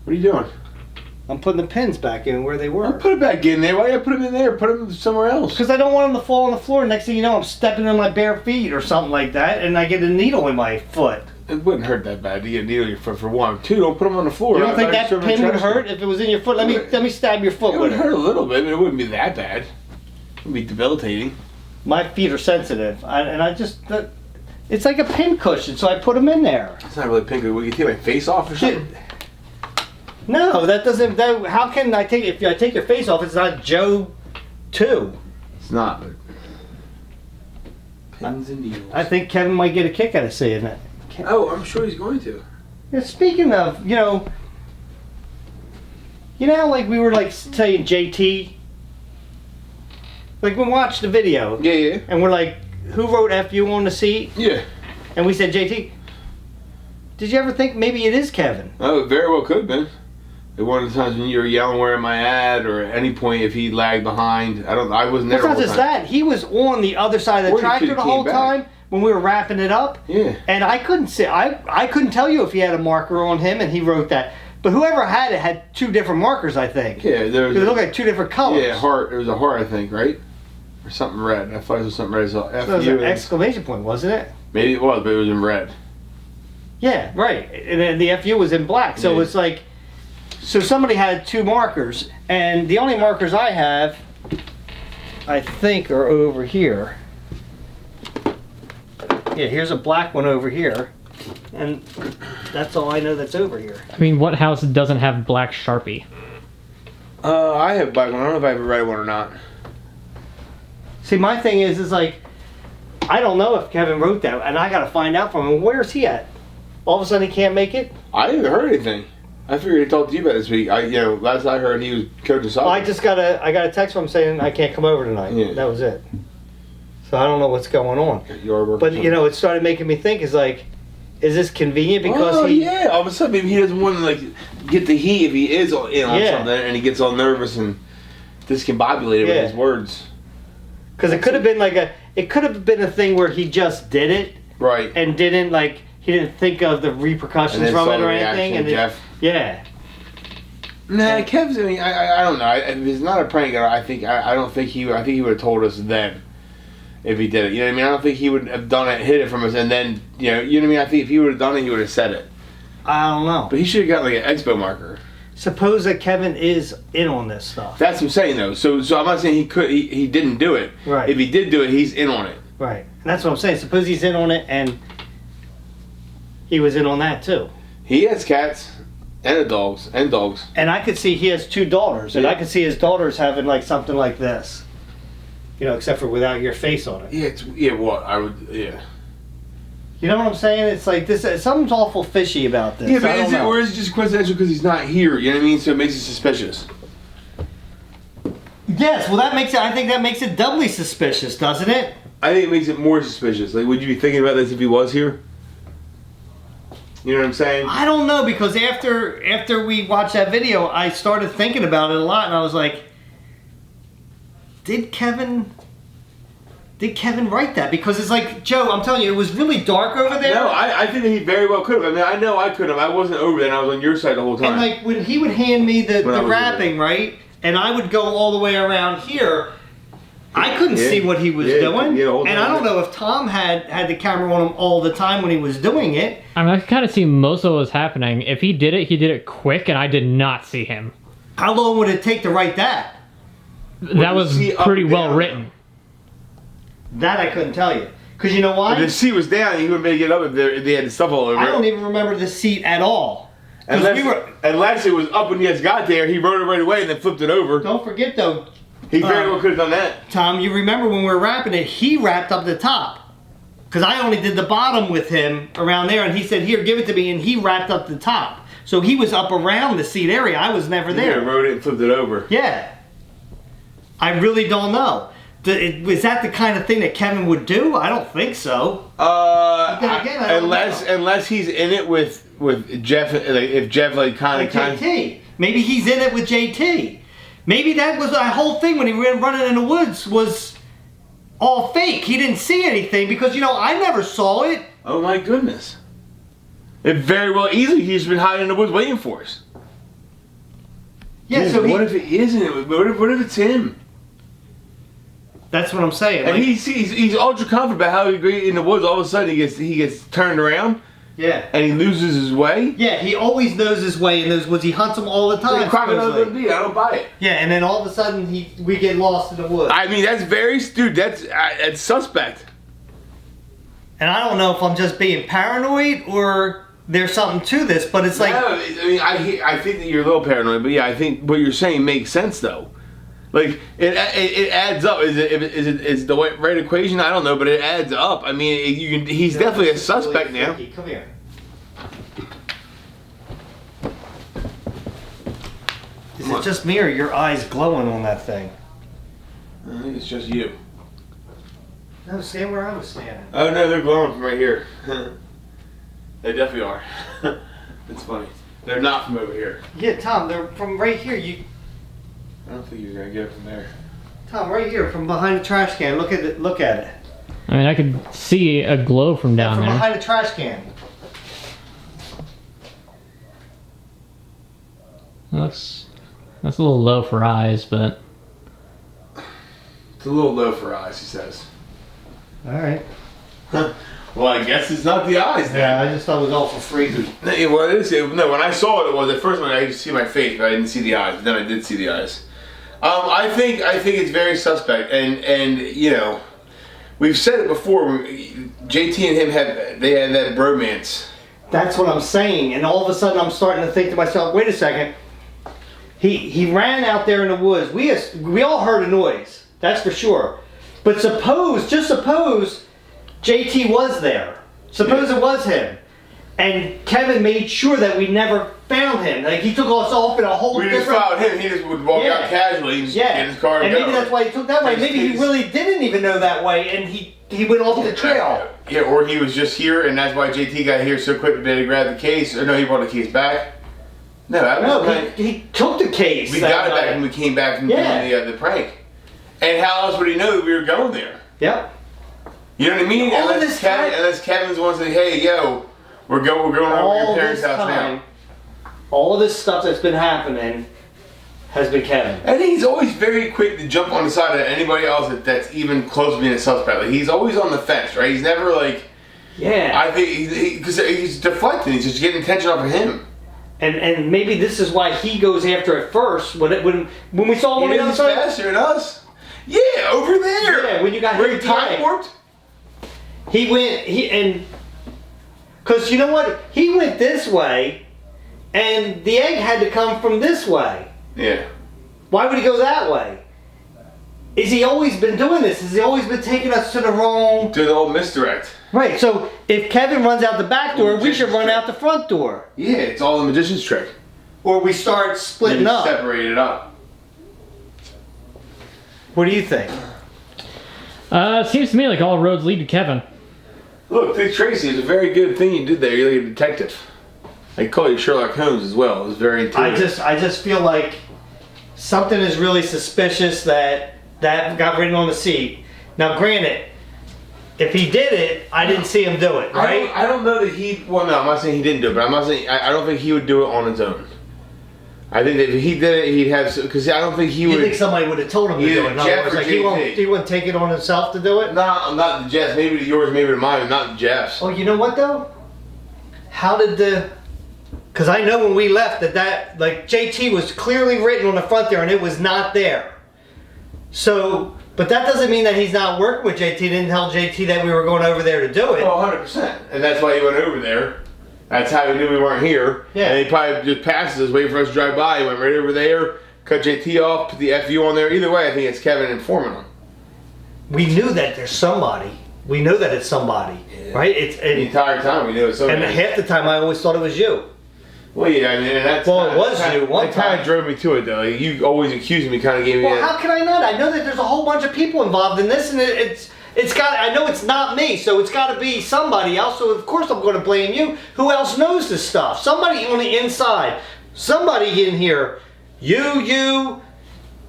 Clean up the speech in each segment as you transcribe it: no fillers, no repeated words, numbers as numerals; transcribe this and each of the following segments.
What are you doing? I'm putting the pins back in where they were. I'll put it back in there. Why you put them in there? Put them somewhere else. Because I don't want them to fall on the floor. Next thing you know, I'm stepping on my bare feet or something like that, and I get a needle in my foot. It wouldn't hurt that bad to get a needle in your foot for one. Two, don't put them on the floor. You don't think that pin would hurt if it was in your foot? Let me stab your foot with it. It would hurt a little bit, but it wouldn't be that bad. It would be debilitating. My feet are sensitive, it's like a pin cushion, so I put them in there. It's not really pink. Will you take my face off or something? No, that doesn't. How can I take? If I take your face off, it's not Joe 2. It's not. But pins and needles. I think Kevin might get a kick out of seeing it. Oh, I'm sure he's going to. Yeah, speaking of, you know how like we were like saying JT. Like we watched the video. Yeah. And we're like, who wrote FU on the seat? Yeah. And we said JT. Did you ever think maybe it is Kevin? Oh, it very well could have been. One of the times when you were yelling where am I at, or at any point if he lagged behind. I was never. It's not just that. He was on the other side of the tractor the whole time when we were wrapping it up. Yeah. And I couldn't see. I couldn't tell you if he had a marker on him and he wrote that. But whoever had it had 2 different markers, I think. Yeah, there was. It looked like 2 different colors. Yeah, heart. It was a heart, I think, right? Or something red. I thought it was something red. So it was an exclamation point, wasn't it? Maybe it was, but it was in red. Yeah, right. And then the FU was in black. So it's like, so somebody had 2 markers, and the only markers I have, I think, are over here. Yeah, here's a black one over here, and that's all I know that's over here. I mean, what house doesn't have black Sharpie? I have a black one. I don't know if I have a red one or not. See, my thing is like, I don't know if Kevin wrote that, and I got to find out from him. Where's he at? All of a sudden he can't make it? I haven't heard anything. I figured he talked to you about this week. Last I heard he was coaching soccer. I got a text from him saying I can't come over tonight. Yeah. That was it. So I don't know what's going on. But it started making me think, is this convenient because all of a sudden maybe he doesn't want to get the heat if he is in on something and he gets all nervous and discombobulated with his words. Because it could have been a thing where he just did it, right, and he didn't think of the repercussions from it or anything, and Jeff. Yeah. Nah, Kev's. I mean, I don't know. If it's not a prank, I think he would have told us then if he did it. You know what I mean? I don't think he would have done it, hid it from us, and then you know what I mean. I think if he would have done it, he would have said it. I don't know. But he should have got an expo marker. Suppose that Kevin is in on this stuff. That's what I'm saying, though. So I'm not saying he didn't do it. Right. If he did do it, he's in on it. Right. And that's what I'm saying. Suppose he's in on it, and he was in on that too. He has cats and dogs. And I could see he has 2 daughters, and I could see his daughters having something like this. Except for without your face on it. Yeah. You know what I'm saying? It's like this. Something's awful fishy about this. Yeah, but or is it just coincidental because he's not here? You know what I mean? So it makes it suspicious. Yes. Well, I think that makes it doubly suspicious, doesn't it? I think it makes it more suspicious. Would you be thinking about this if he was here? You know what I'm saying? I don't know, because after we watched that video, I started thinking about it a lot, and I was like, did Kevin write that? Because it's like, Joe, I'm telling you, it was really dark over there. No, I think that he very well could have. I mean, I know I could have. I wasn't over there, and I was on your side the whole time. And when he would hand me the wrapping, right, and I would go all the way around here, I couldn't see what he was doing. And I don't know if Tom had the camera on him all the time when he was doing it. I mean, I could kind of see most of what was happening. If he did it quick, and I did not see him. How long would it take to write that? That was pretty well written. That I couldn't tell you. Because you know why? If the seat was down, he wouldn't be able to get up if they had the stuff all over it. I don't even remember the seat at all. Unless it was up when you guys got there, he wrote it right away and then flipped it over. Don't forget, though. He very well could have done that. Tom, you remember when we were wrapping it, he wrapped up the top. Because I only did the bottom with him around there, and he said, here, give it to me, and he wrapped up the top. So he was up around the seat area. I was never there. Yeah, wrote it and flipped it over. Yeah. I really don't know. Is that the kind of thing that Kevin would do? I don't think so. Unless he's in it with Jeff, if Jeff kind of JT. Maybe he's in it with JT. Maybe that was the whole thing when he ran running in the woods was all fake. He didn't see anything because I never saw it. Oh my goodness! It very well easily he's been hiding in the woods waiting for us. Yeah. Dude, So what if it isn't? What if it's him? That's what I'm saying. And he's ultra confident about how he's great in the woods. All of a sudden, he gets turned around. Yeah. And he loses his way. Yeah, he always knows his way in those woods. He hunts them all the time. I don't buy it. Yeah, and then all of a sudden we get lost in the woods. I mean, that's that's suspect. And I don't know if I'm just being paranoid or there's something to this, but it's like. No, I mean, I think that you're a little paranoid, but yeah, I think what you're saying makes sense though. Like it adds up. Is the right equation? I don't know, but it adds up. I mean, he's definitely a suspect now. Come here. Is it just me or your eyes glowing on that thing? I think it's just you. No, stand where I was standing. Oh no, they're glowing from right here. They definitely are. It's funny. They're not from over here. Yeah, Tom, they're from right here. I don't think you're gonna get it from there. Tom, right here, from behind the trash can. Look at it. Look at it. I mean, I could see a glow from down from there. Behind the trash can. That's a little low for eyes, but it's a little low for eyes, he says. All right. Well, I guess it's not the eyes then. Yeah, I just thought it was awful freezing. Well, it is. No, when I saw it, at first when I could see my face, but I didn't see the eyes. But then I did see the eyes. I think it's very suspect, and you know, we've said it before. JT and him had that bromance. That's what I'm saying, and all of a sudden I'm starting to think to myself, wait a second. He ran out there in the woods. We all heard a noise, that's for sure. But just suppose JT was there. Suppose it was him. And Kevin made sure that we never found him. Like he took us off in a whole different... We just found him. He just would walk out casually and just get in his car and maybe go. That's why he took that way. Maybe he really didn't even know that way and he went off the trail. Yeah, or he was just here and that's why JT got here so quick to be able to grab the case. Or no, he brought the case back. He took the case. We got it back when we came back from doing the prank. And how else would he know that we were going there? Yep. You know what I mean? Unless Kevin's the one saying, hey, yo, we're going over to your parents' house now. All of this stuff that's been happening has been Kevin. And he's always very quick to jump on the side of anybody else that's even close to being a suspect. Like, he's always on the fence, right? He's never like... Yeah. I think because he's deflecting. He's just getting attention off of him. And maybe this is why he goes after it first. When we saw one of the other side... faster than us. Yeah, over there. Yeah, when you got hit time warped. Because you know what? He went this way, and the egg had to come from this way. Yeah. Why would he go that way? Is he always been doing this? Has he always been taking us to the wrong... To the old misdirect. Right, so if Kevin runs out the back door, we should run out the front door. Yeah, it's all the magician's trick. Or we start splitting up. Separate it up. What do you think? It seems to me like all roads lead to Kevin. Look, Dick Tracy, it's a very good thing you did there. You're like a detective. I call you Sherlock Holmes as well. It was very intuitive. I just feel like something is really suspicious that got written on the seat. Now, granted, if he did it, I didn't see him do it, right? I don't know that he... Well, no, I'm not saying he didn't do it, but I'm not saying... I don't think he would do it on his own. I think that if he did it, he'd have... Because I don't think he would... You think somebody would have told him to do it? Jeff or like he wouldn't take it on himself to do it? No, not the Jeff's. Maybe to yours, maybe to mine, but not the Jeff's. Oh, you know what, though? How did the... Because I know when we left that like, JT was clearly written on the front there, and it was not there. So... But that doesn't mean that he's not working with JT. Didn't tell JT that we were going over there to do it. Oh, 100%. And that's why he went over there. That's how he knew we weren't here. Yeah. And he probably just passed us, waiting for us to drive by. He went right over there, cut JT off, put the FU on there. Either way, I think it's Kevin informing him. We knew that there's somebody. We know that it's somebody, right? The entire time we knew it was somebody. And half the time I always thought it was you. Well, yeah, I mean, and that's... Well, it was you one time. That kind of drove me to it, though. Like, you always accused me, kind of gave me Well, how can I not? I know that there's a whole bunch of people involved in this, and it's got... I know it's not me, so it's got to be somebody else, so of course I'm going to blame you. Who else knows this stuff? Somebody on the inside. Somebody in here. You,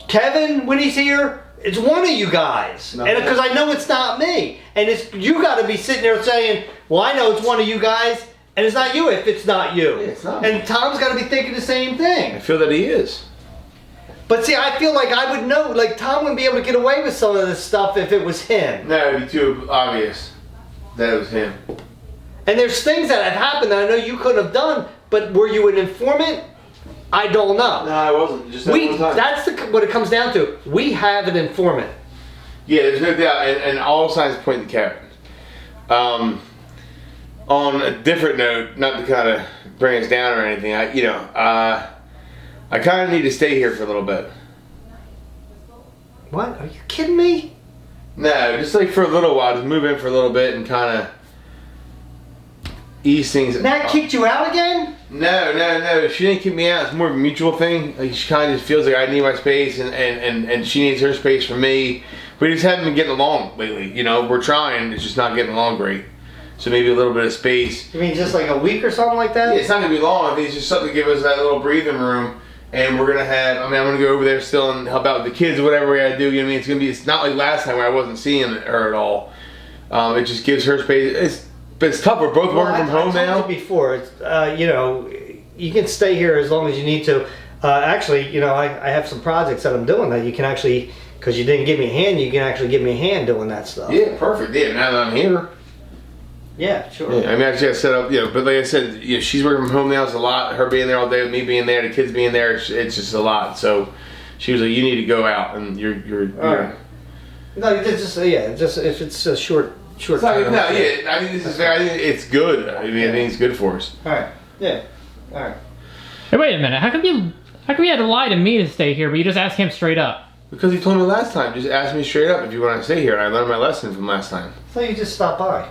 Kevin, when he's here, it's one of you guys. And because I know it's not me. And it's you got to be sitting there saying, well, I know it's one of you guys. And it's not you if it's not you. Yeah, it's not. And Tom's got to be thinking the same thing. I feel that he is. But see, I feel like I would know. Like Tom wouldn't be able to get away with some of this stuff if it was him. No, it'd be too obvious that it was him. And there's things that have happened that I know you couldn't have done. But were you an informant? I don't know. No, I wasn't. Just that one time. That's what it comes down to. We have an informant. Yeah, there's no doubt, and all signs point to Kevin. On a different note, not to kind of bring us down or anything, I kind of need to stay here for a little bit. What? Are you kidding me? No, just like for a little while, just move in for a little bit and kind of ease things. Nat kicked you out again? No. She didn't kick me out. It's more of a mutual thing. Like she kind of just feels like I need my space, and she needs her space from me. We just haven't been getting along lately. You know, we're trying. It's just not getting along great. So maybe a little bit of space. You mean just like a week or something like that? Yeah, it's not gonna be long. I think it's just something to give us that little breathing room. And we're gonna have. I'm gonna go over there still and help out with the kids or whatever we gotta do. You know what I mean? It's not like last time where I wasn't seeing her at all. It just gives her space. It's tough. We're both working from home now. I told you before, it's, you can stay here as long as you need to. Actually, I have some projects that I'm doing that you can actually, because you didn't give me a hand, you can actually give me a hand doing that stuff. Yeah, perfect. Yeah, now that I'm here. Yeah, sure. Yeah, I mean, actually, I set up, but like I said, she's working from home now. It's a lot. Her being there all day, with me being there, the kids being there, it's just a lot. So she was like, "You need to go out," and you're. All right. No, just if it's a short time. I think this is very. I think it's good. I think it's good for us. All right. Yeah. All right. Hey, wait a minute. How come you had to lie to me to stay here, but you just asked him straight up? Because he told me last time. Just ask me straight up if you want to stay here. I learned my lesson from last time. So you just stop by.